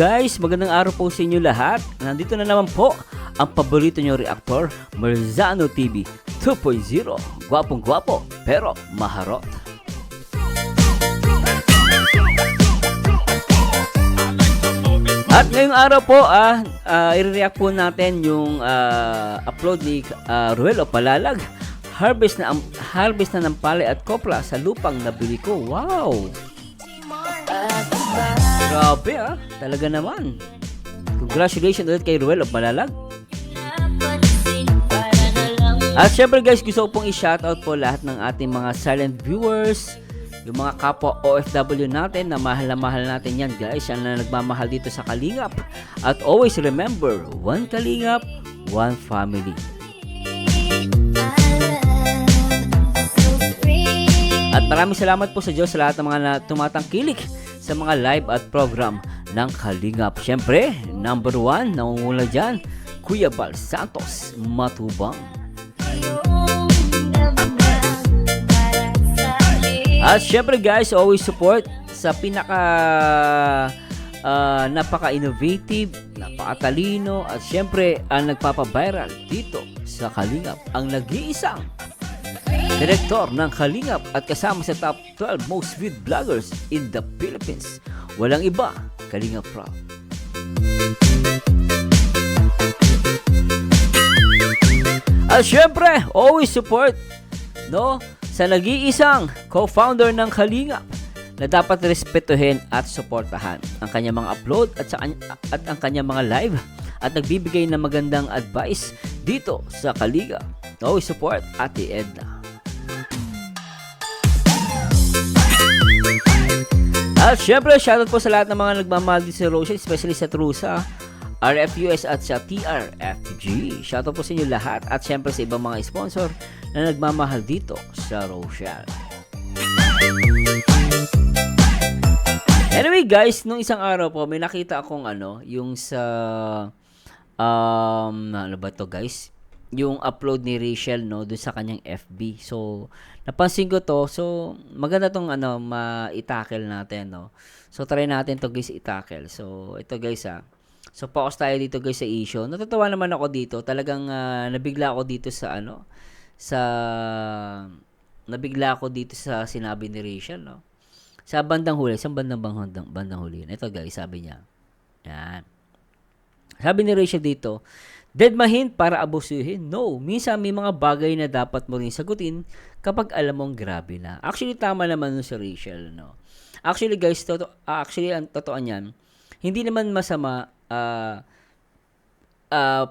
guys, magandang araw po sa inyo lahat. Nandito na naman po ang paborito nyo reactor, Marzano TV 2.0. Gwapong gwapo, pero maharot. At ngayong araw po, i-react po natin yung upload ni Ruel Opalalag. Harvest na ng palay at kopra sa lupang nabili ko. Wow! Grabe talaga naman. Congratulations ulit kay Ruel Opalalag. At syempre guys, gusto ko pong i-shoutout po lahat ng ating mga silent viewers, yung mga kapwa OFW natin na mahal natin yan guys, yan na nagmamahal dito sa Kalingap. At always remember, one Kalingap, one family. At maraming salamat po sa Diyos sa lahat ng mga tumatangkilik sa mga live at program ng Kalingap. Siyempre, number 1, nangungula dyan, Kuya Bal Santos Matubang. At syempre guys, always support sa napaka-innovative, napaka-talino, at syempre ang nagpapa-viral dito sa Kalingap, ang nag-iisang direktor ng Kalingap at kasama sa top 12 most viewed vloggers in the Philippines. Walang iba, Kalingap Proud. At syempre, always support sa nag-iisang co-founder ng Kalingap na dapat respetuhin at suportahan ang kanyang mga upload at ang kanyang mga live at nagbibigay ng magandang advice dito sa Kalingap. Always support Ate Edna. At syempre, shoutout po sa lahat ng mga nagmamahal dito sa Rochelle, especially sa Trusa, RFUS at sa TRFG. Shoutout po sa inyo lahat at syempre sa ibang mga sponsor na nagmamahal dito sa Rochelle. Anyway guys, nung isang araw po, may nakita akong yung sa ano ba to guys? Yung upload ni Rachel dun sa kanyang FB. So, napansin ko to. So, maganda tong ma-tackle natin So, try natin to guys i-tackle. So, ito guys So, focus tayo dito guys sa issue. Natutuwa naman ako dito. Talagang nabigla ako dito sa nabigla ako dito sa sinabi ni Rachel, Sa bandang huli, sa bandang huli. Ito guys, sabi niya. Yan. Sabi ni Rachel dito, dedmahin para abusuhin? No. Minsan may mga bagay na dapat mo rin sagutin kapag alam mong grabe na. Actually, tama naman nun si Rachel, Actually, guys, ang totoo niyan, hindi naman masama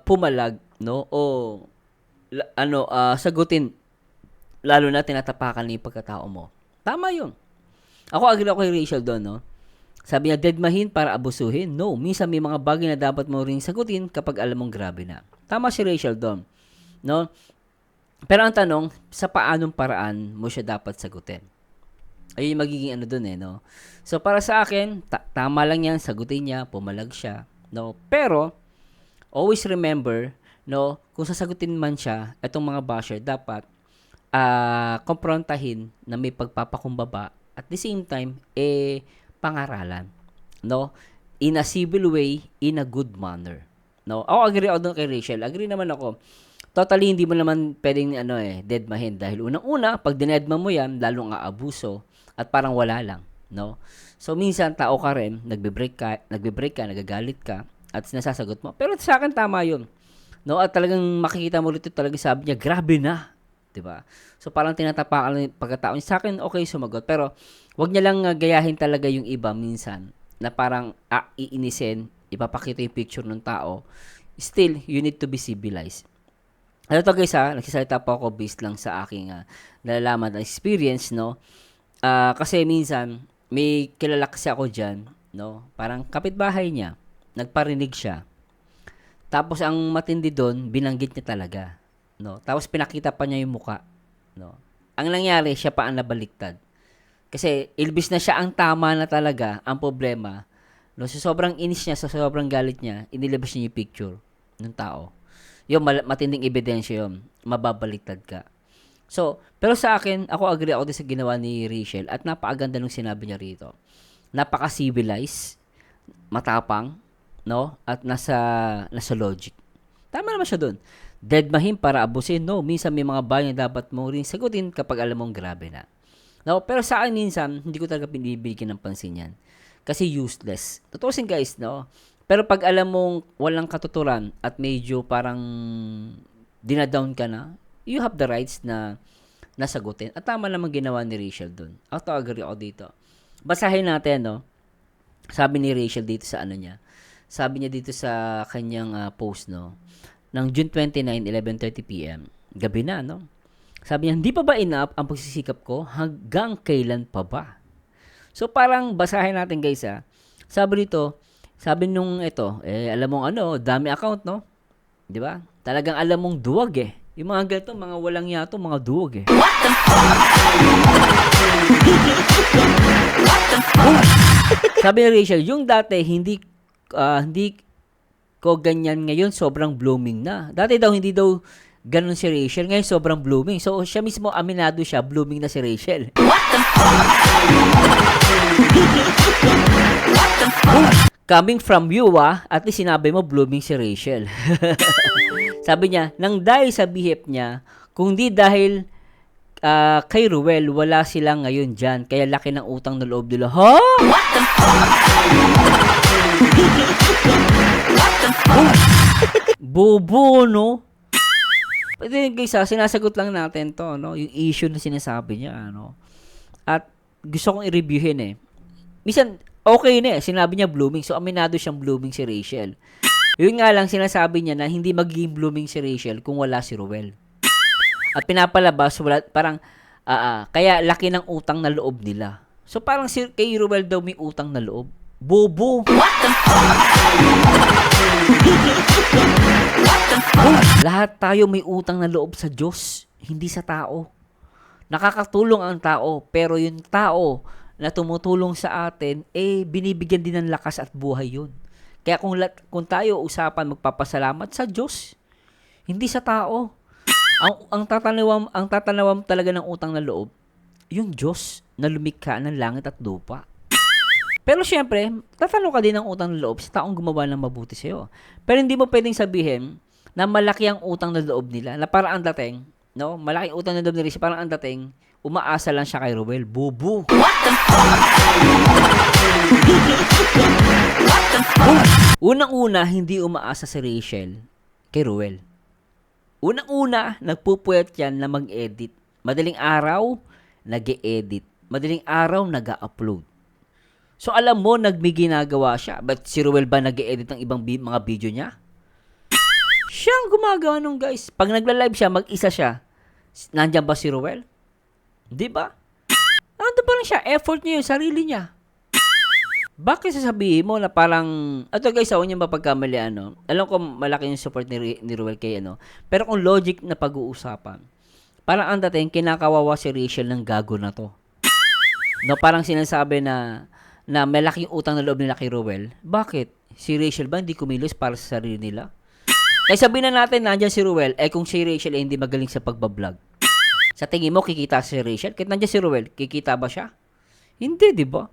pumalag, o sagutin, lalo na tinatapakan ng pagkatao mo. Tama yun. Ako, agree ako kay Rachel doon, Sabi niya, dedmahin para abusuhin? No. Minsan may mga bagay na dapat mo rin sagutin kapag alam mong grabe na. Tama si Rachel doon. Pero ang tanong, sa paanong paraan mo siya dapat sagutin? Ayun yung magiging doon So, para sa akin, tama lang yan, sagutin niya, pumalag siya. Pero, always remember, kung sasagutin man siya, itong mga basher, dapat komprontahin na may pagpapakumbaba. At the same time, pangaralan, in a civil way, in a good manner, Ako agree ako doon kay Rachel. Agree naman ako. Totally hindi mo naman pwedeng deadmahin dahil unang-una pag dinedma mo yan, lalong aabuso at parang wala lang, So minsan tao ka rin, nagbe-break ka, nagagalit ka at sinasasagot mo. Pero sa akin tama 'yun. At talagang makikita mo rito talaga sabi niya, grabe na. 'Di ba? So parang tinatapakan ng pagkatao niya. Sa akin okay sumagot, pero wag niya lang gayahin talaga yung iba minsan na parang iinisin, ipapakita yung picture ng tao. Still, you need to be civilized. Ano to guys nagsasalita po ako based lang sa aking nalalaman na experience, kasi minsan may kilala kasi ako dyan, parang kapitbahay niya, nagparinig siya. Tapos ang matindi doon, binanggit niya talaga, Tapos pinakita pa niya yung muka, Ang nangyari, siya pa ang nabaliktad. Kasi ilbis na siya ang tama na talaga, ang problema, sa sobrang inis niya, sa sobrang galit niya, inilabas niya yung picture ng tao. Yung matinding ebidensya yun, mababaliktad ka. So, pero sa akin, ako agree ako din sa ginawa ni Rachel at napakaganda nung sinabi niya rito. Napaka-civilized, matapang, no? At nasa logic. Tama naman siya doon. Deadmahin para abusin, no? Minsan may mga bagay na dapat mo rin sagutin kapag alam mong grabe na. No? Pero sa akin minsan, hindi ko talaga pinibigyan ng pansin yan. Kasi useless. Tutusin guys, no? Pero pag alam mong walang katuturan at medyo parang dinadown ka na, you have the rights na nasagutin. At tama naman ginawa ni Rachel doon. Agree ako dito. Basahin natin, no? Sabi ni Rachel dito sa ano niya. Sabi niya dito sa kanyang post, no? Ng June 29, 11:30 p.m. Gabi na, no? Sabi niya, hindi pa ba enough ang pagsisikap ko? Hanggang kailan pa ba? So, parang basahin natin, guys, ha? Sabi dito, sabi nung ito, alam mong dami account, no? Di ba? Talagang alam mong duwag, eh. Yung mga ganito, mga walang yato, mga duwag, eh. Sabi ni Rachel, yung dati, hindi ko ganyan ngayon, sobrang blooming na. Dati daw, hindi daw ganun si Rachel, ngayon sobrang blooming. So, siya mismo, aminado siya, blooming na si Rachel. Coming from you, at least sinabi mo, blooming si Rachel. Sabi niya, nang dahil sa bihip niya, kung di dahil kay Ruel, wala silang ngayon dyan. Kaya laki ng utang na loob nila. Ha? What the Bobo, no? Pwede guys, sinasagot lang natin to, no? Yung issue na sinasabi niya, ano? At gusto kong i-reviewin, eh. Minsan, okay na, sinabi niya blooming. So, aminado siyang blooming si Rachel. Yun nga lang, sinasabi niya na hindi magiging blooming si Rachel kung wala si Ruel. At pinapalabas, parang, kaya laki ng utang na loob nila. So, parang kay Ruel daw may utang na loob. Bobo! What the Lahat tayo may utang na loob sa Diyos, hindi sa tao. Nakakatulong ang tao, pero yung tao na tumutulong sa atin, binibigyan din ng lakas at buhay yun. Kaya kung tayo usapan magpapasalamat sa Diyos, hindi sa tao. Ang tatanawam talaga ng utang na loob, yung Diyos na lumikha ng langit at lupa. Pero syempre, tatalo ka din ng utang na loob sa taong gumawa ng mabuti sa'yo. Pero hindi mo pwedeng sabihin na malaki ang utang na loob nila, na parang ang dating, no? Malaking utang na loob nila, parang ang dating, umaasa lang siya kay Ruel. Bubu! What the Unang-una, hindi umaasa si Rachel kay Ruel. Unang-una, nagpupuyat yan na mag-edit. Madaling araw, nag-e-edit. Madaling araw, nag-upload. So, alam mo, ginagawa siya. But si Ruel ba nag-e-edit ng ibang mga video niya? Siya ang gumagawa nung guys. Pag nagla-live siya, mag-isa siya. Nandiyan ba si Ruel? Di ba? Ando pa lang siya. Effort niya yung sarili niya. Bakit sasabihin mo na parang, ito guys, ako niya mapagkamali, alam ko malaki yung support ni Ruel kay pero kung logic na pag-uusapan, parang ang dating, kinakawawa si Rachel ng gago na to. No, parang sinasabi na malaking utang na loob nila kay Ruel. Bakit? Si Rachel ba hindi kumilos para sa sarili nila? Kaya sabihin na natin, nandiyan si Ruel, kung si Rachel hindi magaling sa pagbablog. Sa tingin mo, kikita si Rachel? Kahit nandiyan si Ruel, kikita ba siya? Hindi, di ba?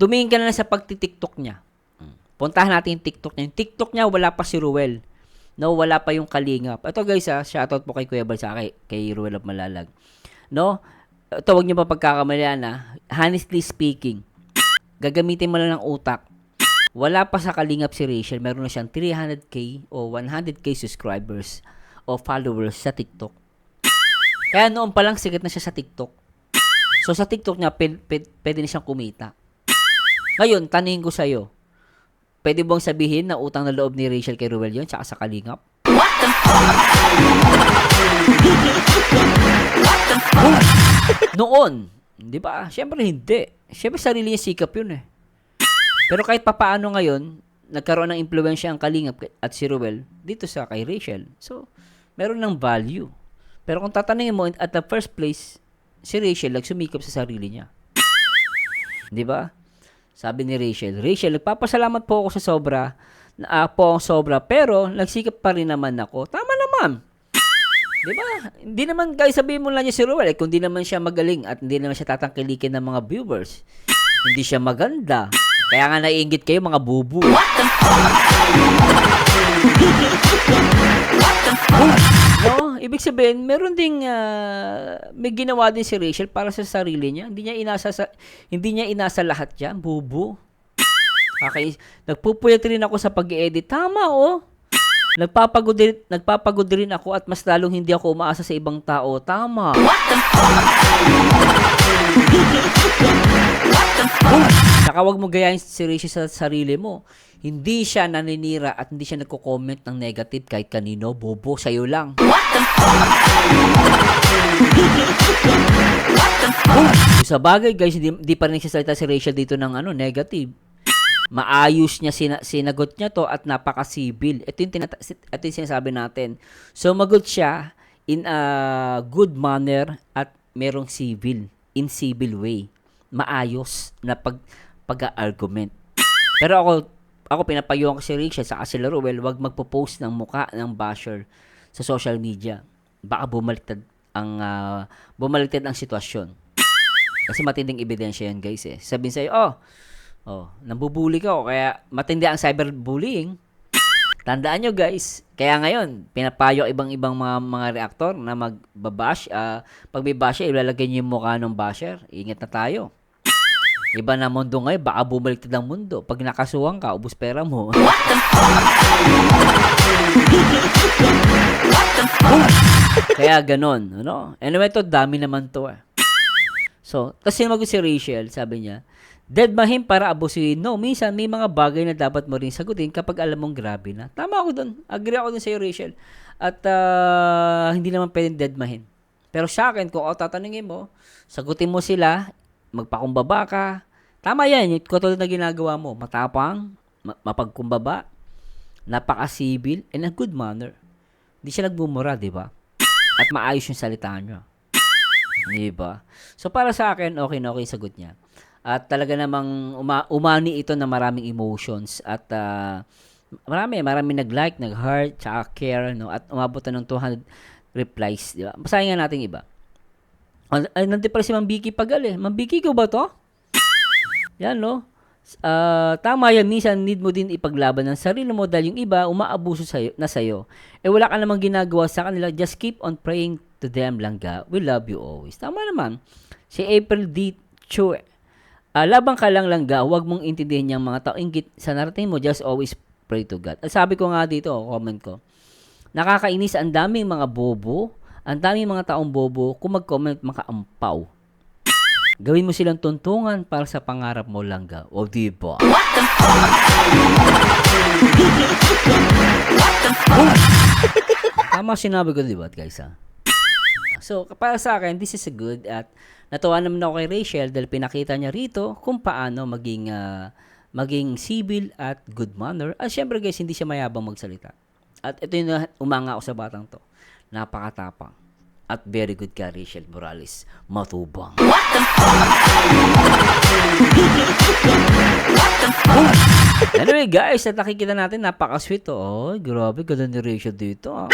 Tumingin ka na sa pagti-TikTok niya. Puntahan natin yung TikTok niya. Yung TikTok niya, wala pa si Ruel. No, wala pa yung kalingap. Ito guys, shoutout po kay Kuya Bal sa kay Ruel of Malalag. No? Ito, huwag niyo pa pagkakamalian, honestly speaking, gagamitin mo lang ng utak. Wala pa sa kalingap si Rachel, meron na siyang 300k o 100k subscribers o followers sa TikTok. Kaya noon pa lang sikat na siya sa TikTok. So sa TikTok niya, pwede na siyang kumita. Ngayon, tanungin ko sa'yo, pwede bang sabihin na utang na loob ni Rachel kay Ruel yun, tsaka sa kalingap? What the Noon, di ba? Siyempre hindi. Siyempre sarili niya sikap yun eh. Pero kahit papaano ngayon, nagkaroon ng impluwensya ang kalingap at si Ruel dito sa kay Rachel. So, meron ng value. Pero kung tatanungin mo, at the first place, si Rachel nagsumikap sa sarili niya. Di ba? Sabi ni Rachel, nagpapasalamat po ako sa sobra, pero nagsikap pa rin naman ako. Tama naman. Di ba? Hindi naman, guys, sabihin mo lang niya si Ruel, kung di naman siya magaling at hindi naman siya tatangkilikin ng mga viewers, hindi siya maganda, Kaya nga naiinggit kayo mga bubu. No, ibig sabihin, meron ding may ginawa din si Rachel para sa sarili niya. Hindi niya inasa lahat 'yan, bubu. Okay, nagpupuyat rin ako sa pag-edit. Tama oh. Nagpapagod din ako at mas lalong hindi ako umaasa sa ibang tao. Tama. Saka wag mo gayahin si Rachel sa sarili mo. Hindi siya naninira at hindi siya nagko-comment ng negative kahit kanino. Bobo, sa'yo lang. Sa bagay guys, hindi pa rin nagsasalita si Rachel dito ng negative. Maayos niya sinagot niya to at napaka-civil. Ito yung sinasabi natin. Sumagot siya in a good manner at merong civil, in civil way. Maayos na pag-argument. Pero ako pinapayuhan ko si Rachel sa si Laruel, wag magpo-post ng mukha ng basher sa social media. Baka bumaliktad ang sitwasyon. Kasi matinding ebidensya yan guys eh. Sabihin sa'yo, nambubuli ka kaya matindi ang cyberbullying. Tandaan nyo guys, kaya ngayon, pinapayo ibang mga reaktor na magbabash. Pag may basher, ilalagay nyo yung mukha ng basher. Ingat na tayo. Iba na mundo ngayon, baka bumaliktad ang mundo. Pag nakasuwang ka, ubos pera mo. Kaya ganon, Anyway, dami naman to eh. So, tapos sinagot si Rachel, sabi niya, deadmahin para abusuin. No, minsan may mga bagay na dapat mo rin sagutin kapag alam mong grabe na. Tama ako dun. Agree ako dun sa'yo, Rachel. At hindi naman pwedeng deadmahin. Pero sa akin, kung tatanungin mo, sagutin mo sila, magpakumbaba ka. Tama yan. Yung katulad na ginagawa mo. Matapang, mapagkumbaba, napaka-civil, and a good manner. Hindi siya nagbumura, di ba? At maayos yung salita niya. Di ba? So, para sa akin, okay na okay yung sagot niya. At talaga namang umani ito na maraming emotions. At marami nag-like, nag-heart, tsaka care, at umabot na ng 200 replies. Di ba? Basahin nga natin iba. Nandito pala si Ma'am Vicky Pagal eh. Ma'am Vicky, ikaw ba to? Yan, tama yan. Minsan, need mo din ipaglaban ng sarili mo dahil yung iba, umaabuso sa'yo. Wala ka namang ginagawa sa kanila. Just keep on praying to them, Langga. We love you always. Tama naman. Si April D. Chue. Labang ka lang, Langga. Huwag mong intindihin yung mga tao. Ingit sa narating mo, just always pray to God. At sabi ko nga dito, comment ko, nakakainis ang daming mga bobo. Ang daming mga taong bobo, kung mag-comment makaampaw. Gawin mo silang tuntungan para sa pangarap mo, Langga. O diba? Tama sinabi ko, diba, guys, ha? So, para sa akin, this is a good at natuwa naman ako kay Rachel dahil pinakita niya rito kung paano maging civil at good manner. At syempre, guys, hindi siya mayabang magsalita. At ito yung umanga ako sa batang to. Napakatapang. At very good ka, Rachel Morales. Matubang. Anyway, guys, at nakikita natin, napaka-sweet to. Oh, grabe, ganda ni Rachel dito.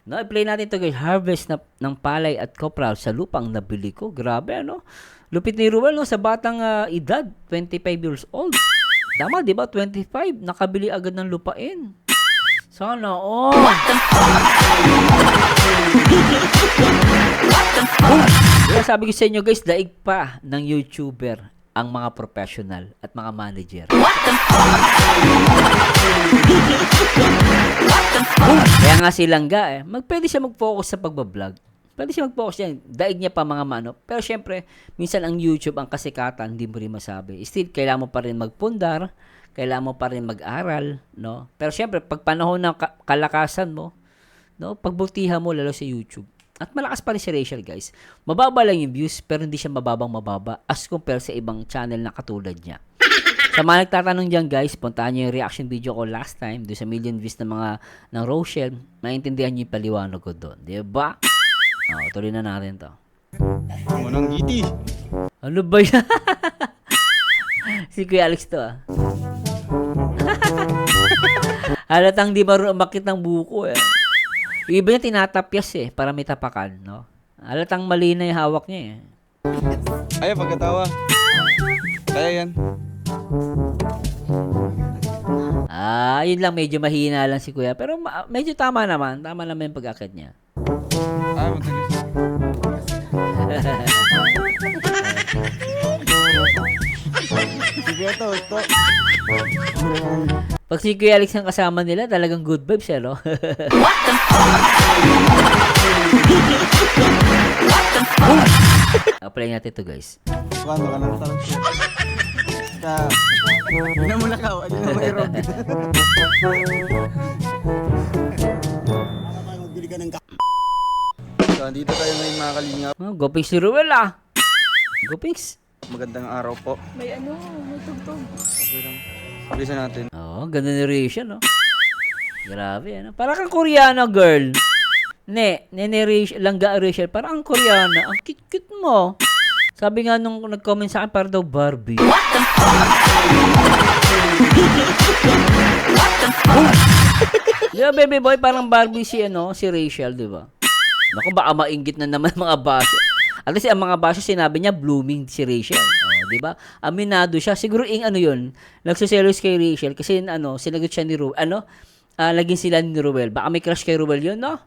No, i-play natin ito, guys. Harvest ng palay at kopral sa lupang nabili ko. Grabe, Lupit ni Ruel, sa batang edad, 25 years old. Tama, di ba? 25. Nakabili agad ng lupain. Sana, Kaya sabi ko sa inyo guys, daig pa ng YouTuber ang mga professional at mga manager. Kaya nga si Langga pwede siya mag-focus sa pagbablog. Pwede siya mag-focus yan. Daig niya pa mga mano. Pero syempre, minsan ang YouTube, ang kasikatan, hindi mo rin masabi. Still, kailangan mo pa rin magpundar, kailangan mo pa rin mag-aral, Pero syempre, pag panahon ng kalakasan mo, pagbutihan mo lalo sa YouTube. At malakas pa rin si Rachel, guys. Mababa lang yung views, pero hindi siya mababa as compare sa ibang channel na katulad niya. Sa mga nagtatanong dyan, guys, puntaan nyo yung reaction video ko last time, doon sa million views ng Rochelle, maintindihan nyo yung paliwanag ko doon. Diba? Tuloy na natin to. Unang giti. Ano ba yan? Si Kuya Alex to, Halatang di marunong umakit ng buko, Yung iba niya tinatapyas, para may tapakan, Halatang mali na yung hawak niya, Ay, pagkatawa. Kaya yan. Yun lang, medyo mahina lang si Kuya. Pero medyo tama naman. Tama naman yung pag-akit niya. Matagal. Sige, ito. Pag si Kuya Alex ang kasama nila, talagang good vibes, no? Apply natin to, guys. Ano ka lang tarot siya? Hindi mo nakaw. Ano na mayroon? So, dito tayo ngayon mga kalingap. Go Pings si Ruel, Go Pings. Magandang araw po. May tugtog. Okay lang. Bilisan natin. Ganun ni Rachel, no? Grabe, ano? Para kang Koreana, girl. Nene Rachel, langga Rachel, parang ang Koreana. Ang cute-cute mo. Sabi nga nung nag-comment sa akin, para daw Barbie. Di ba, baby boy, parang Barbie si Rachel, di ba? Naku, baka mainggit na naman mga basyo. At least ang mga basyo, sinabi niya, blooming si Rachel. Di ba? Aminado siya. Siguro yun, nagsiselos kay Rachel kasi sinagot siya ni Ruel. Laging sila ni Ruel. Baka may crush kay Ruel yun, no?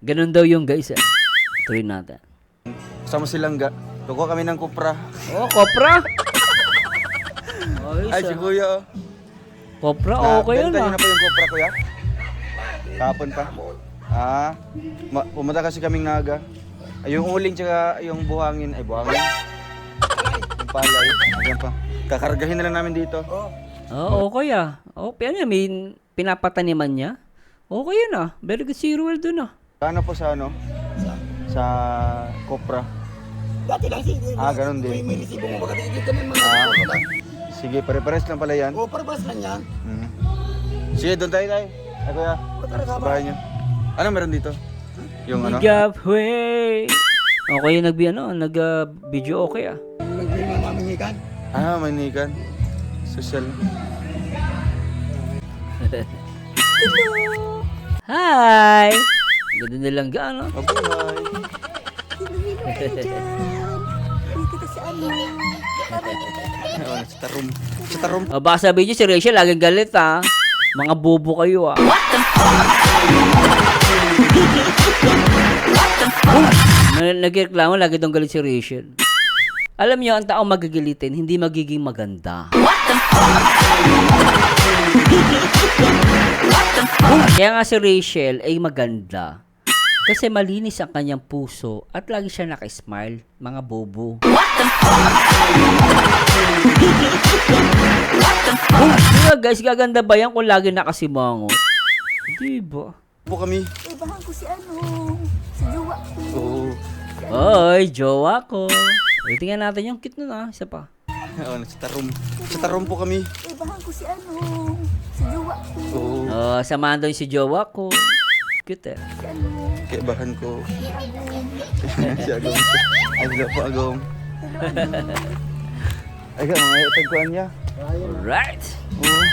Ganun daw yung guys, Tuloy natin. Kasama si Langga. Kukuha kami ng kupra. Kopra? Ay, si Kuya. Kopra, okay yun, Benta niyo na po yung kupra, Kuya? Kapon pa. Pumunta kasi kaming naga. Ay, yung uling tsaka yung buhangin. Ay, buhangin. Yung palay. Ayan pa. Kakargahin na lang namin dito. Okay Okay, may pinapataniman niya. Okay yun, Very good si Ruel dun, Paano po sa Sa kopra? Dati lang sige. Ganun din. May resibo mo baka dito kami mga Sige, pare-pares lang pala yan. parabas lang yan. Sige, doon tayo. Ay, Kuya. Sa bahay niyo. Ano meron dito? Yung Gapway. Okay yung nag-video okay, Nagmamamingikan. Manikan. Social. Hi! Ganda nilang gaano. Mabuhay. Kita sa Sa tarum. Baka sabihin niyo si Rachel, laging galit, Mga bobo kayo, Nagreklamo, lagi daw galit si Rachel. Alam niyo, ang taong magagalitin, hindi magiging maganda. Kaya nga si Rachel ay maganda. Kasi malinis ang kanyang puso at lagi siya naka-smile, mga bobo. Diba guys, gaganda ba yan kung lagi nakasimangot? Diba? Po kami. Ibahan ko si si Jowa. Oo. Oy, jowa ko. Tingnan natin yung cute nun, isa pa. Sa tarum. Sa tarum po kami. Ibahan ko si si Jowa. Oo. Samahan daw yung si jowa ko. Cute, Kaya bahan ko. Si Agong. Ay, wala po Agong. Ay, mga tagkuhan niya. Alright. Oo.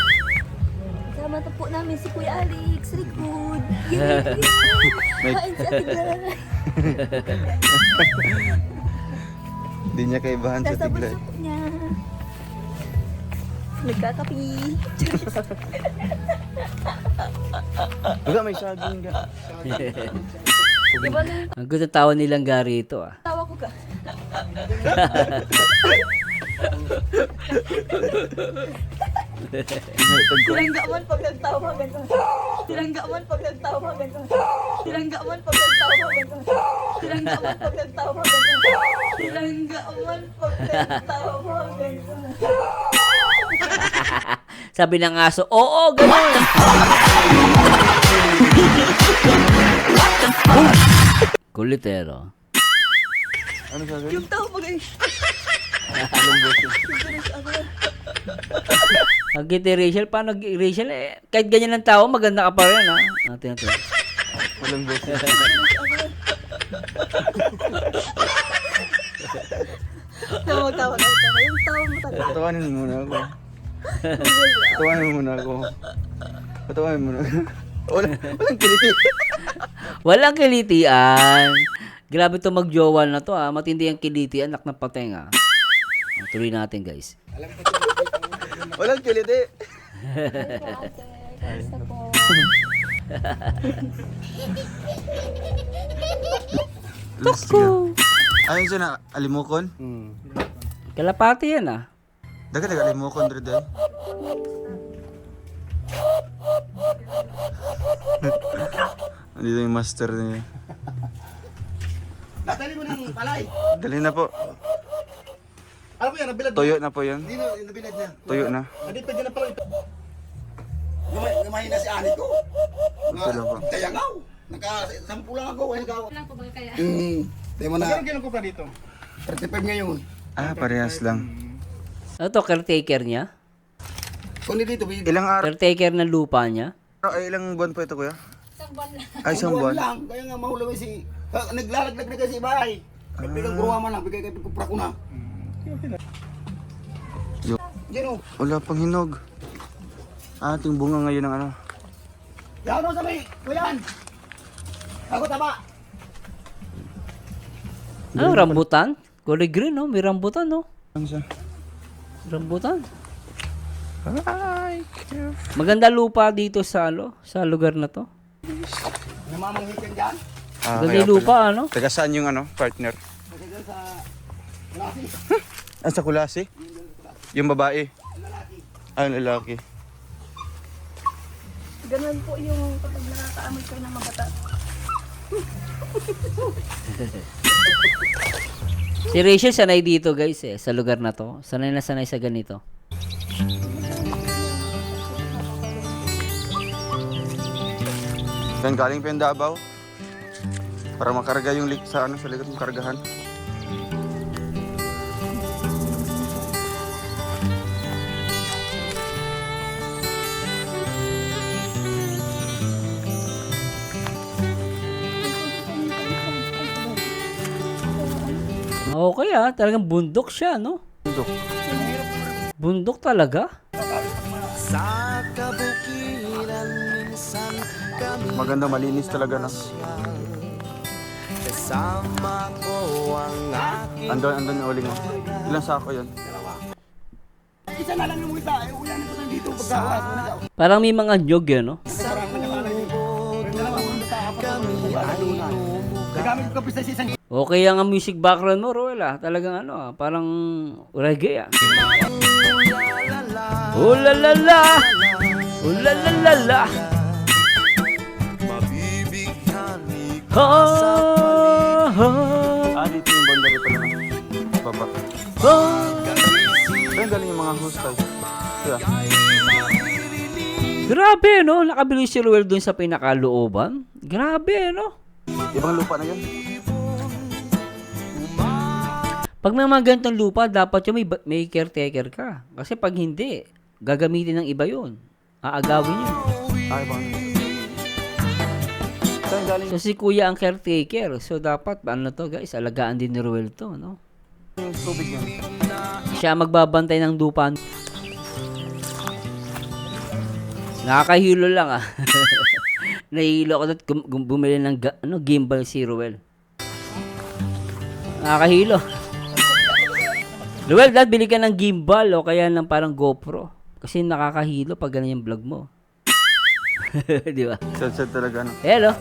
Kasama po namin si Kuya Alex, Rikwood. Kain sa atin. Hindi niya kaibahan sa tiglay. Sasabot niya. Nagkakapi. Baga, may saging ka. Diba na Ang ganda tawa nilang gari ito, tawa ko ka? Tilanggaman pag nagtawa ganun. Tilanggaman pag nagtawa ganun. Tilanggaman pag nagtawa ganun. Tilanggaman pag nagtawa ganun. Tilanggaman pag nagtawa ganun. Sabi ng aso, oo, ganun. Kulitero. Ano saging? Yung tao pag ay Ang giti Rachel, paano Rachel? Kahit ganyan ang tao, maganda ka pa rin, Natin. Walang boses. tawa. Yung tawa mo talaga. Patawanin mo muna ako. Patawanin mo muna ako. Patawanin mo muna. Walang kiliti. Walang kilitian. Grabe to magjowa na to matindi ang kiliti, anak ng patenga. Tuloy natin guys. Walang kiliti. Kamusta po? Ayun siya na, alimukon. Kalapati yan Daga alimukon dre day. Andito yung master niya. Natali mo ng palay. Dali na po. Ano po yan? Nabilad mo? Tuyo na po yan. Hindi na, nabilad niya. Tuyo na. Hindi, pwede na pala ito. Lumay na si Ani ko. Ito lang po. Kayangaw. Nakasampu lang ako. Lang po ba kaya? Tayo mo na. Magkano ko pa dito? 35 ngayon. Ah, parehas lang. Ano to, caretaker niya? Kundi dito, Ilang araw? Caretaker ng lupa niya? Ay, ilang buwan po ito kuya? Isang buwan lang. Ay, isang buwan. lang. Kaya nga mahulaway si... Naglalaglag na kasi bahay. Biglang kuruha man lang. Bigay kay kupra ko na. Diyan o. Wala pang hinog. Ating bunga ngayon ng ano. Yan o sabi. Kuyan. Ako tama. Ano, rambutan? Kulay green, no? May rambutan, no? Ano siya? Rambutan. Maganda lupa dito sa sa lugar na to. Namamanghikan dyan. Ah, Maganda yung lupa, ano? Taga saan yung ano, partner? Kasi dyan sa... Lasi. Ah, sa Kulasi? Yung babae? Ah, yung lalaki. Ganun po yung kapag nakakaamoy kayo ng mabata. Si Rachel sanay dito, guys, sa lugar na to. Sanay na sanay sa ganito. Yan, galing pa yung Davao. Para makarga yung sa ano, sa likod ng kargahan. Okay talagang bundok siya, no? Bundok. Bundok talaga. Maganda, malinis talaga na. Andun yung uling mo. Ilang sako yun? Isa na lang yung wita. Uyan ko lang dito. Pagkawas. Parang may mga nyog yan, no? Nagamit ko kapis na si isang... Okay ang music background mo, Roel, Talagang parang reggae, Oh la la la! Oh la la la la! Ha, ha, Ah, dito yung boundary pala na. Baba. ha. Saan galing yung mga hostel? Kaya, Grabe, no? Nakabili si Roel dun sa pinakalooban. Grabe, no? ibang lupa na yun. Pag may mga ganitong lupa, dapat yung may caretaker ka. Kasi pag hindi, gagamitin ng iba yun. Aagawin yun. Ah, ibang. Saan galing So si kuya ang caretaker. So dapat, ano to guys, alagaan din ni Roel to, no? yung tubig yun? Siya magbabantay ng lupa. Nakakahilo lang, Nahihilo ako doon bumili ng gimbal si Roel. Nakakahilo. Roel, dad, bili ka ng gimbal o kaya ng parang GoPro. Kasi nakakahilo pag ganyan yung vlog mo. Di ba? Sad talaga, no? Hello.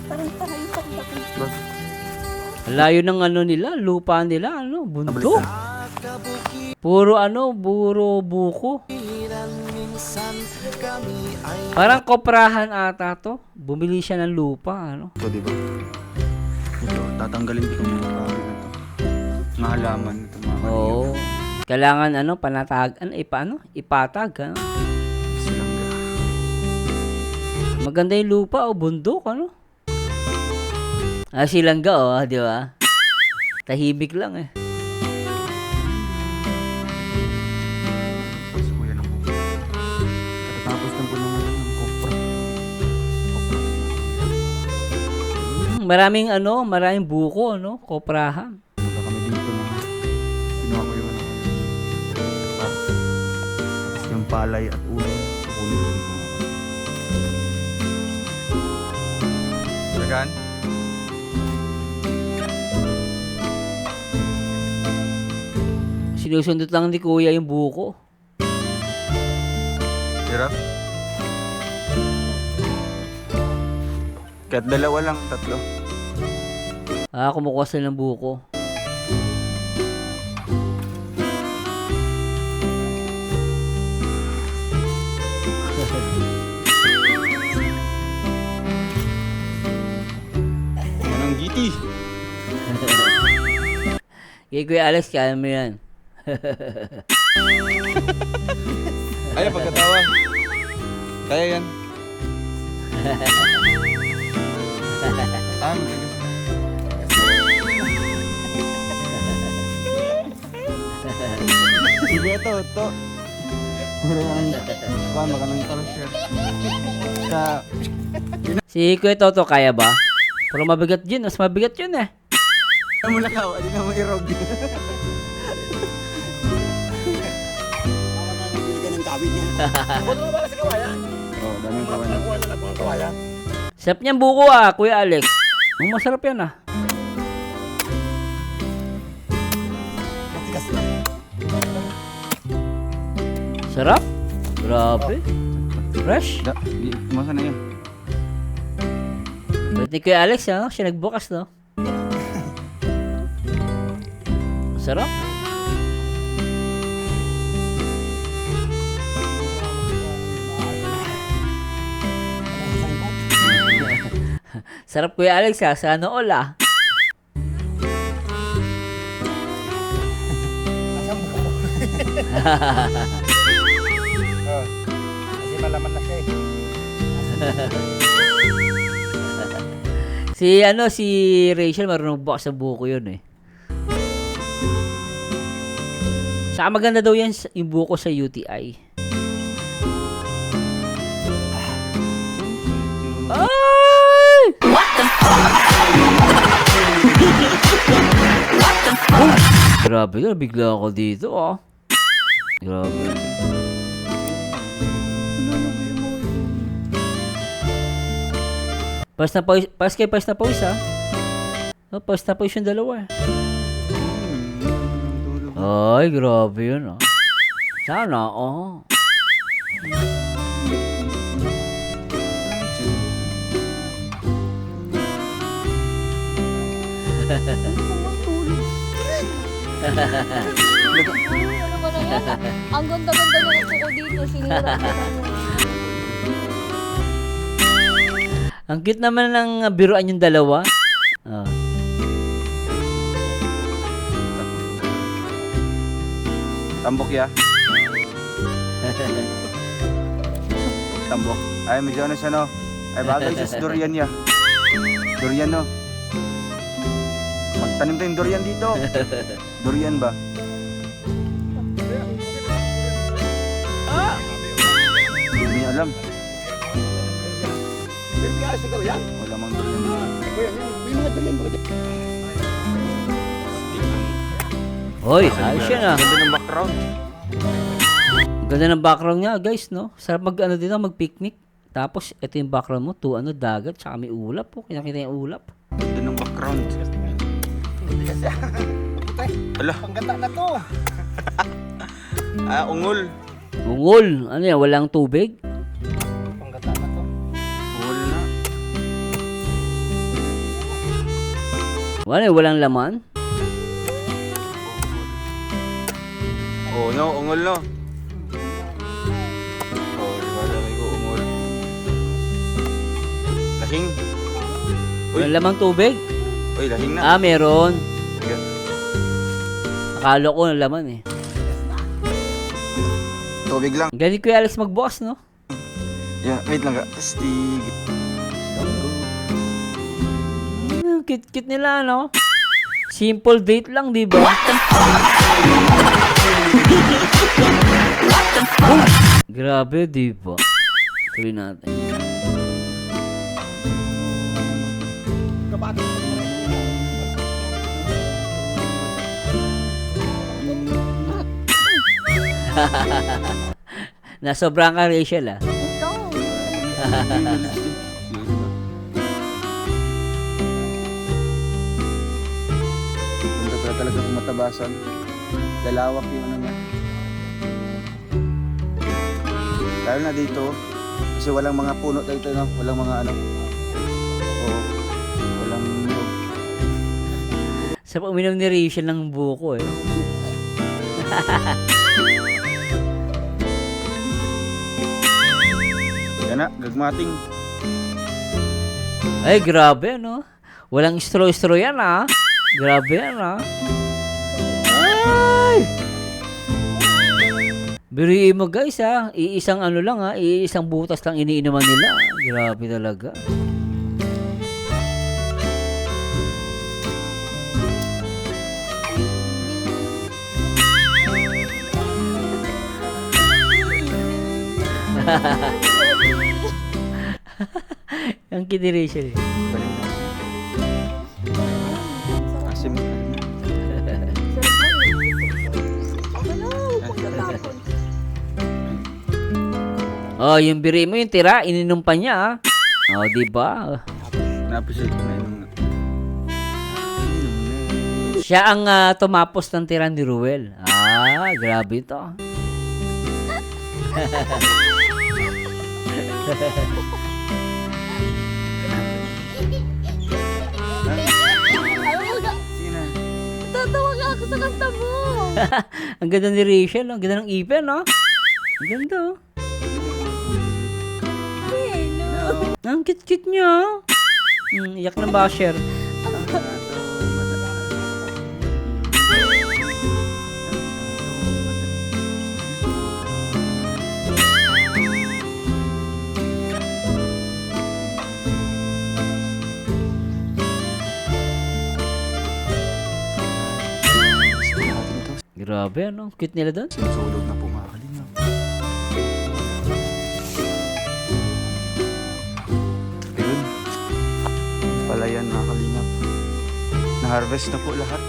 Parang tayo pagdating. Layo ng nila, lupa nila, bundok. Puro puro buko. Parang koprahan ata to. Bumili siya ng lupa, Ito, di ba? Ito, tatanggalin ko itong mga kahoy na ito. Mga halaman ito, mga Oo. Kailangan panatag, ipatag, silangga. Maganda yung lupa bundok, silangga, di ba? Tahimik lang, Tapos kuya ng buko. Tapos ng puno ngayon ng kopra. Maraming buko, koprahan. Punta kami dito na ng palay at ulo. Sagan? Sinusundot lang ni kuya yung buko. Hirap? Kahit dalawa lang, tatlo. Kumukuha sila ng buko. Anong giti? Kaya Kuya Alex, kaya mo yan. Ay, pagkatawa. Kaya yan. Magagas. Sige to. Puro ang makanang talas siya. Si Kuya Toto, kaya ba? Pero mabigat yun. Mas mabigat yun eh. Mo lakaw, adi na mo irog. Bigyan ng kawin niya. Oh, daming kawan. Sarap niyang buko Kuya Alex. Masarap yan Sarap. Grabe. Fresh. Masa na yun? Ba't ni Kuya Alex siya nagbukas no? Sarap. Sarap Kuya Alex sana all Kasi malaman na siya Si Rachel marunong bukas sa buko yun eh. Saka maganda daw yan yung buko sa UTI. Ay! What the fuck? Grabe ka, bigla ako dito Grabe. Pas na pawis Pas na pawis yung dalawa Ay, grabe yun Sana Ano ba naman? Ang ganda-ganda ng kuko dito. Sinira ko na. Ang cute naman ng biruan yung dalawa. Tambok ya. Tambok. Ay, medyo ano siya no. Ay, bagay siya sa durian ya. Durian no. Magtanim tayong durian dito. Durian ba? Hindi niya alam. Wala mang durian dito. Hoy, ayos yan Ganda ng background. Ganda ng background niya guys no. Sarap dito mag-picnic. Tapos ito yung background mo, dagat, tsaka may ulap Kinakita yung ulap. Ganda ng background. Ala. Pangganda na to. Ungol. Ungol, ano yan, walang tubig? Pangganda na to. Ungol na. Walang laman? Oh no, ungol no. Oh, diba sabi ko ungol. Lahing. Uy. Walang lamang tubig? Uy, lahing na. Meron. Sige. Akala ko ng laman eh. Tubig lang. Galing Kuya Alex magbukas no? Yeah, wait lang ka. Astig. Cute nila no? Simple date lang, di ba? Grabe, di ba? Tuloy natin. Nasobrang ka, Rachel, ah. Ikaw. Ganda pala talaga kung matabasan. Lalawak yung ano niya. Lalo na dito, kasi walang mga puno dito, no? Walang mga ano. Oo. Walang niyog. Sa uminom ni Rachel ng buko, eh. Yan na, gagmating. Ay, grabe, no? Walang straw-straw yan, ah. Grabe yan, ah. Ay! Biriin mo, guys, ah. Iisang ano lang, ah. Iisang butas lang iniinuman nila. Grabe talaga. Ang kini Rachel, eh. Galing na. Asim. Hello, pagkatapon. Oh, yung biri mo, yung tira, ininom pa niya, ah. Oh, di ba? Na-appreciate ko na yun. Siya ang tumapos ng tira ni Ruel. Ah, grabe ito. Sina? Tatawa nga ako sa kanta mo. Ang ganda ni Rachel, ang ganda ng ipin, no? Ang ganda, oh. Hello. Ang cute-cute niya. Iyak na basher. Grabe, ano? Cute nila doon. Sinusulog na po mga kalingap. Ayun. Palayan mga kalingap. Na-harvest na po lahat.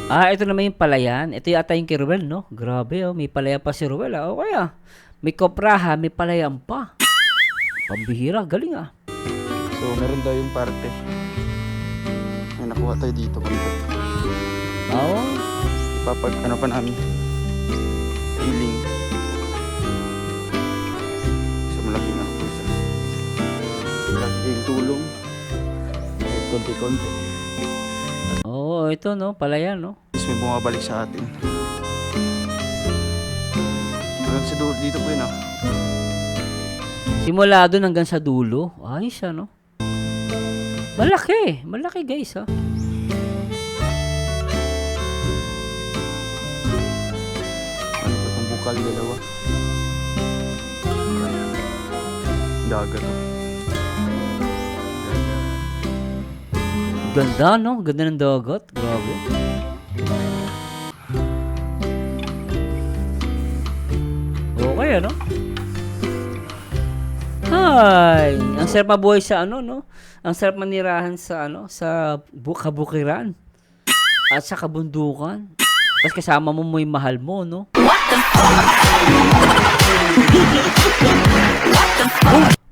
Ah, ito naman yung palayan. Ito yata yung kay Ruel, no? Grabe, oh. May palayan pa si Ruel, ah. Okay, ah. May kopraha, may palayan pa. Pambihira, galing, ah. So, meron daw yung parte. May nakuha tayo dito. Oo. Papag, ano pa namin? Healing. So, malaking ano po siya. Malaking tulong. Kahit konti-konti. Oo, ito, no? Palayan, no? Tapos may bumabalik sa atin. Hanggang sa dulo, dito po yun, ah. Simula doon hanggang sa dulo. Ayos, no? Malaki. Malaki, guys, ah. Ano ba itong bukal dalawa? Dagat, oh. Ganda, no? Ganda ng dagat. Grabe. Okay, ano? Hi! Ang sarap mabuhay sa ano, no? Ang sarap manirahan sa ano, sa kabukiran. At sa kabundukan. Tapos kasama mo yung mahal mo, no?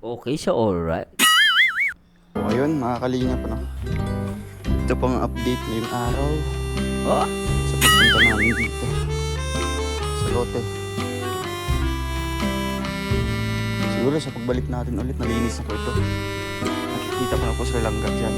Okay siya, alright. So, ayun, mga kalingap, ano. Ito pang update ngayong araw Oh, sa pagpunta namin dito sa lote. Siguro sa pagbalik natin ulit, malinis na po ito. Nakikita ko na po sa langgat yan.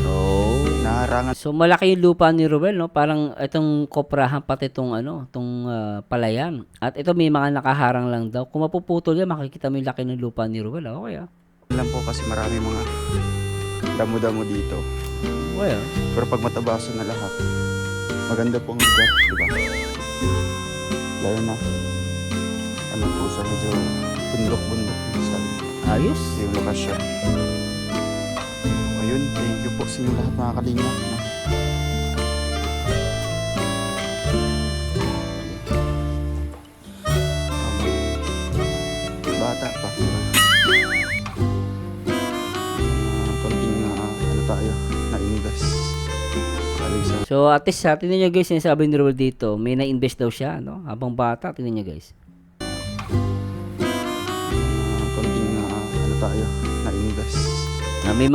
oh. Naharangan. So malaki yung lupa ni Ruel, no? Parang itong koprahan pati itong ano, itong palayan. At ito may mga nakaharang lang daw. Kung mapuputol yan, makikita mo yung laki ng lupa ni Ruel. Okay, ah. Lang po kasi marami mga damo-damo dito. Okay, ah. Pero pag matabasan na lahat, maganda po ang lugar, di ba? Lalo na, ano po sa medyo bundok-bundok sa Ayos. yung lokasyon. Ayun, thank you po sa inyo lahat mga kalingap. No? Bata pa, di ba? Konting ano tayo, na-invest. Galing sa So at least tingnan nyo guys, sinasabi ni Ruel dito, may na-invest daw siya, no? Habang bata, tingnan nyo guys. tayo na invest. Na may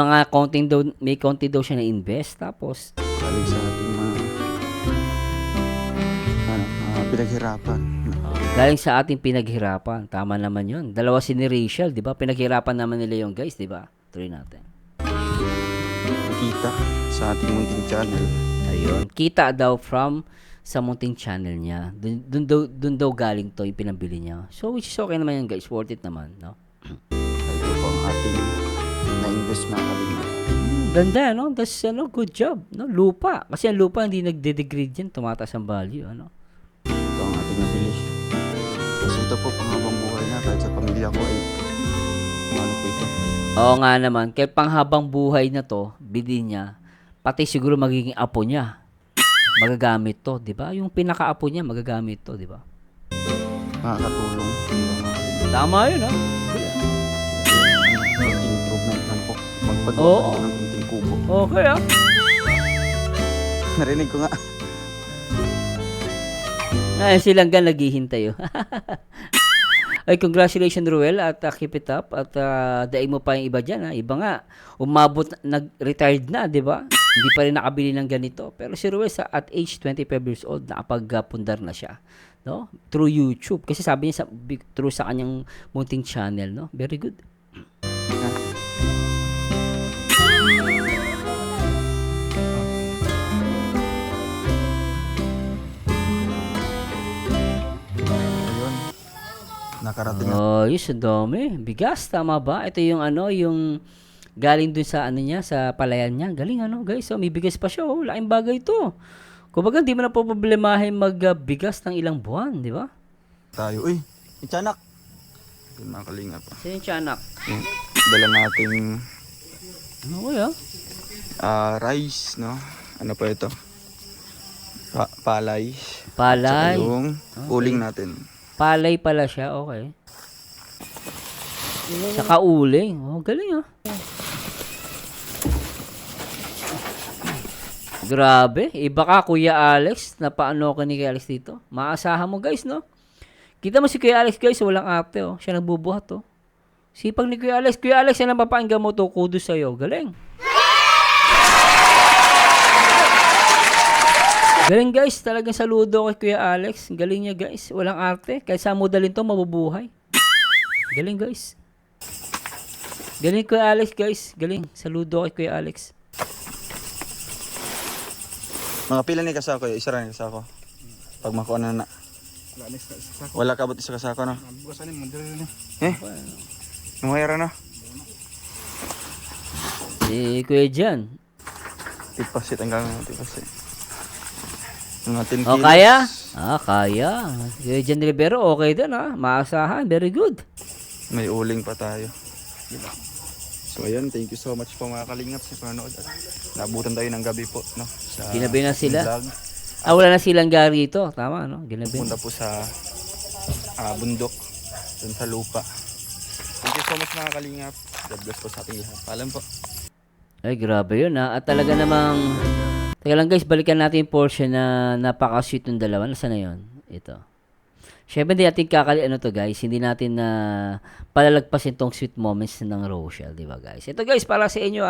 konti daw siya na invest tapos Galing sa ating mga pinaghirapan. galing sa ating pinaghirapan. Tama naman 'yun. Dalawa si ni Rachel, 'di ba? Pinaghirapan naman nila yung guys, 'di ba? Tuloy natin. Kita sa ating munting channel. Ayun, kita daw from sa munting channel niya. Dun daw galing to yung pinabili niya. So which is okay naman yan guys, worth it naman, no? Ito po ang ating na-invest mga kalingap. Ganda, no? That's good job, no? Lupa. Kasi ang lupa hindi nagde-degrade yan, tumataas ang value, ano? Ito ang ating nabili. Kasi ito po panghabang buhay na kahit sa pamilya ko ay ano po ito. Oo nga naman, kaya panghabang buhay na to, bili niya, pati siguro magiging apo niya. Magagamit to, 'di ba? Yung pinaka-apo niya magagamit to, 'di ba? Makakatulong. Tama 'yun, ha? Konting improvement lang po. Magpagawa Oo. tayo ng konting kubo. Okay, ah. Narinig ko nga. Ay, silang gan naghihintay, oh. Ay, congratulations, Ruel, at keep it up. At daig mo pa yung iba dyan, ha? Iba nga, umabot, nag-retired na, di ba? Hindi pa rin nakabili ng ganito. Pero si Ruel, at age 25 years old, nakapagpundar na siya. No? Through YouTube. Kasi sabi niya, through sa kanyang munting channel, no? Very good. Ayun. Nakarating na. Oh, yes, ang dami. Bigas, tama ba? Ito yung yung galing dun sa niya, sa palayan niya. Galing guys. So, may bigas pa siya, oh. Laking bagay ito. Kumbaga, hindi mo na po problemahin magbigas ng ilang buwan, di ba? Tayo. Uy, itsanak. Yung mga kalingap. Sino yung tiyanak? Yung dala nating Okay, rice, no? Ano pa ito? Palay. Palay. Tsaka yung uling natin. Palay pala siya, okay. Saka uling. Oh, galing, Grabe. Iba ka, Kuya Alex. Napaano ka ni Kuya Alex dito? Maasahan mo, guys, no? Kita mo si Kuya Alex, guys. Walang ate, oh. Siya nagbubuhat, oh. Sipag ni Kuya Alex. Kuya Alex, yan ang papainggan mo to. Kudos sa'yo. Galing. Galing, guys. Talagang saludo kay Kuya Alex. Galing niya, guys. Walang arte. Kahit saan mo dalhin to, mabubuhay. Galing, guys. Galing, Kuya Alex, guys. Galing. Saludo kay Kuya Alex. Mga pila ni kasako, isa rin kasako. Pag makuha na. Wala ka ba't isa kasako, no? Numayara na. Si Kuya Jan. Tipasit ang gagawin ng tipasit. Mga 10 O, kilos. kaya? Kaya. Kuya Jan Rivero, okay din, Maasahan. Very good. May uling pa tayo. So ayan, thank you so much po mga kalingap sa panonood. At naabutan tayo ng gabi po, no? Sa Ginabi na sila. vlog. Wala na silang gari ito. Tama, no? Ginabi. Punta po sa bundok, dun sa lupa. Thank you so much mga kalingap. God bless po sa ating lahat. Paalam po. Ay, grabe yun, At talaga namang... Teka lang, guys. Balikan natin yung portion na napaka-sweet ng dalawa. Nasaan na yun? Ito. Siyempre, hindi natin to, guys. Hindi natin na palalagpasin tong sweet moments ng Rochelle, di ba, guys? Ito, guys, para sa inyo,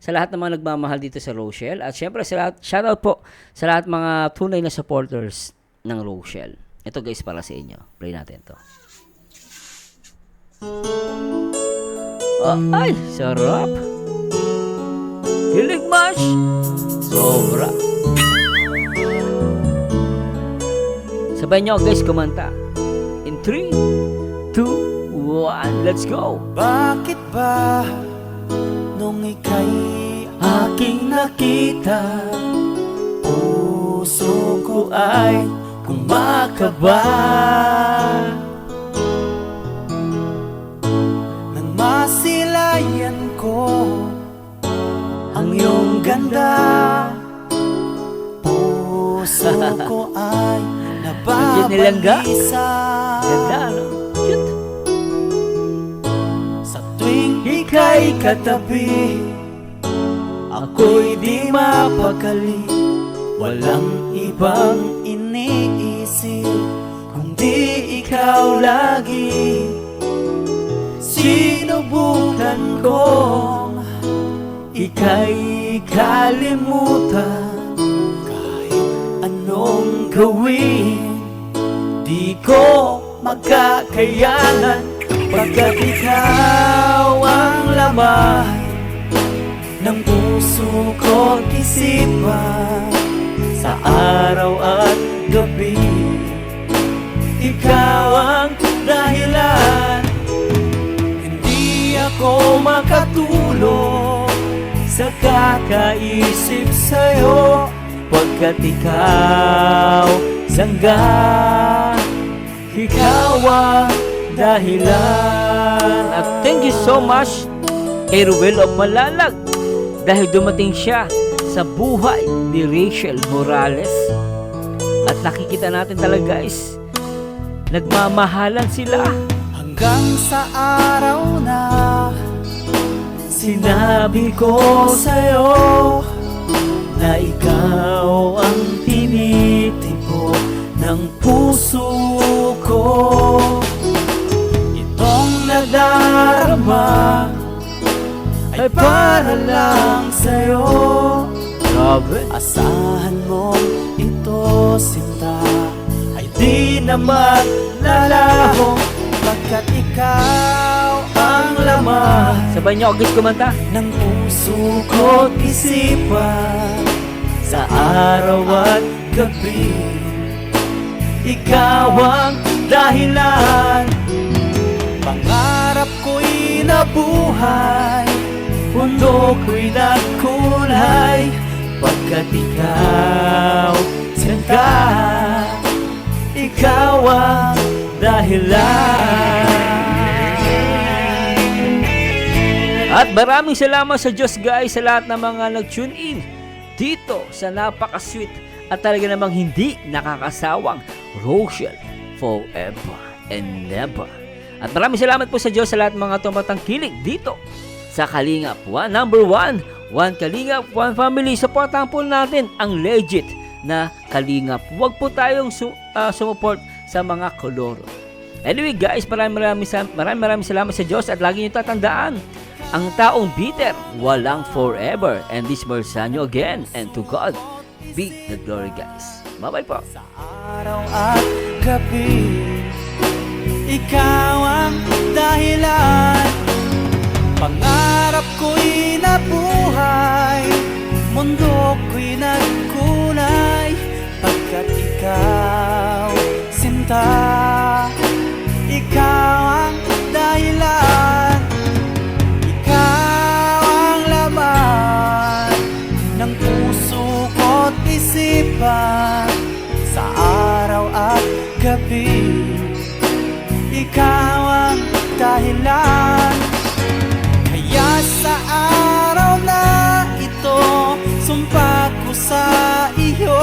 sa lahat ng mga nagmamahal dito sa Rochelle. At siyempre, shoutout po sa lahat mga tunay na supporters ng Rochelle. Ito, guys, para sa inyo. Play natin to. Ay, sarap. Hilig mash. Sobra. Sabay nyo, guys, kumanta. In 3, 2, 1, let's go! Bakit ba nung ika'y aking nakita, puso ko ay kumakaba? Nang masilayan ko ang iyong ganda, puso ko ay Andiyan nilangga. nababalisa. Ganda, Cute. Sa tuwing ika'y katabi, ako'y di mapakali. Walang ibang iniisip, kundi ikaw lagi. Sinubukan kailangan kong ika'y kalimutan. Kahit anong gawin, di ko magkakayanan, pagkat ikaw ang laman ng puso ko't isipan. Sa araw at gabi, ikaw ang dahilan. Hindi ako makatulog sa kakaisip sa'yo, pagkat ikaw sangga, ikaw ang dahilan. At thank you so much kay Ruel of Malalag dahil dumating siya sa buhay ni Rachel Morales. At nakikita natin talaga guys, nagmamahalan sila. Hanggang sa araw na sinabi ko sa'yo na ikaw ang tinitibo ng puso ko. Itong nadarama ay para lang sa'yo. Grabe. Asahan mo ito, sinta, ay di na maglalaho, pagkat ikaw ang laman Sabay niyo agad kumanta. ng puso ko't isipan. Sa araw at gabi, ikaw ang dahilan. Pangarap ko'y nabuhay, mundo ko'y nagkulay, pagkat ikaw sinta, ikaw ang dahilan. At maraming salamat sa Diyos guys sa lahat ng mga nag-tune in dito sa napaka-sweet at talaga namang hindi nakakasawang Rochelle Forever and Never. At maraming salamat po sa Diyos sa lahat ng mga tumatangkilik dito sa Kalingap One. Number 1, One Kalingap, One Family. Supportahan po natin ang legit na Kalingap. Huwag po tayong sumuport sa mga koloro. Anyway guys, maraming salamat sa Diyos at lagi niyo tatandaan, ang taong bitter, walang forever. And this verse nyo again, and to God be the glory guys. Bye-bye po. Sa araw at gabi, ikaw ang dahilan. Pangarap ko'y nabuhay, mundo ko'y nagkulay, pagkat ikaw sinta, ikaw ang dahilan. Ikaw ang laman ng puso ko't isipan. Sa araw at gabi, ikaw ang dahilan. Kaya sa araw na ito, sumpa ko sa iyo,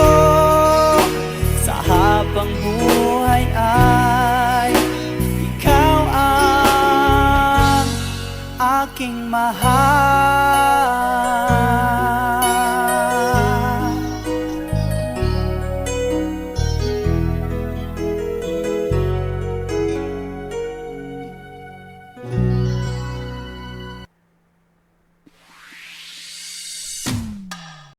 sa habang buhay ay ikaw ang aking mahal.